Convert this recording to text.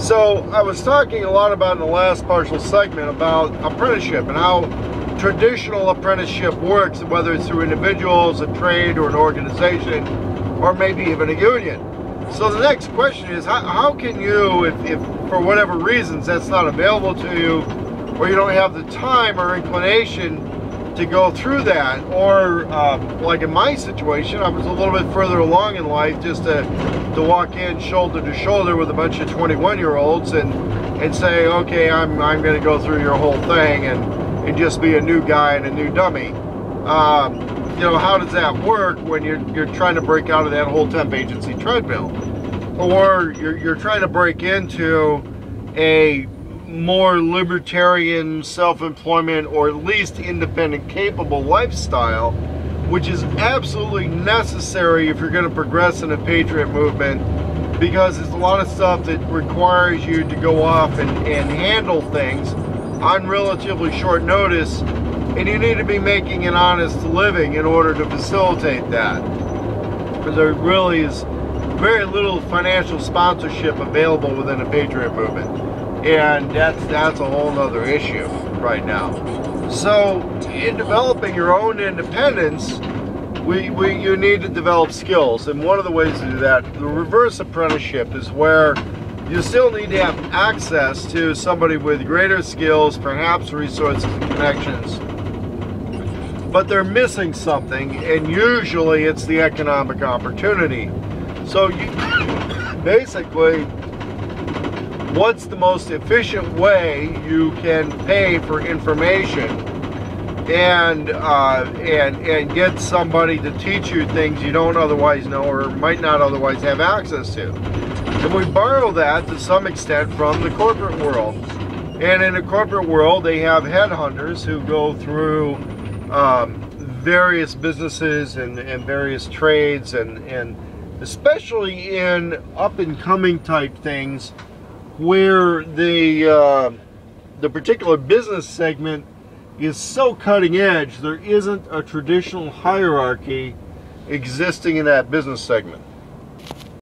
So I was talking a lot about in the last partial segment about apprenticeship and how traditional apprenticeship works, whether it's through individuals, a trade, or an organization, or maybe even a union. So the next question is, how can you, if for whatever reasons that's not available to you, or you don't have the time or inclination to go through that, or like in my situation, I was a little bit further along in life, just to walk in shoulder to shoulder with a bunch of 21-year-olds and say, okay, I'm going to go through your whole thing and just be a new guy and a new dummy. You know, how does that work when you're trying to break out of that whole temp agency treadmill, or you're trying to break into a more libertarian self-employment, or at least independent capable lifestyle, which is absolutely necessary if you're going to progress in a patriot movement, because there's a lot of stuff that requires you to go off and handle things on relatively short notice, and you need to be making an honest living in order to facilitate that. Because there really is very little financial sponsorship available within a patriot movement, and that's a whole nother issue right now. So in developing your own independence, you need to develop skills, and one of the ways to do that, the reverse apprenticeship, is where you still need to have access to somebody with greater skills, perhaps resources and connections, but they're missing something, and usually it's the economic opportunity. So you basically, what's the most efficient way you can pay for information and get somebody to teach you things you don't otherwise know or might not otherwise have access to? And we borrow that to some extent from the corporate world. And in the corporate world, they have headhunters who go through various businesses and various trades, and especially in up-and-coming type things where the particular business segment is so cutting edge, there isn't a traditional hierarchy existing in that business segment.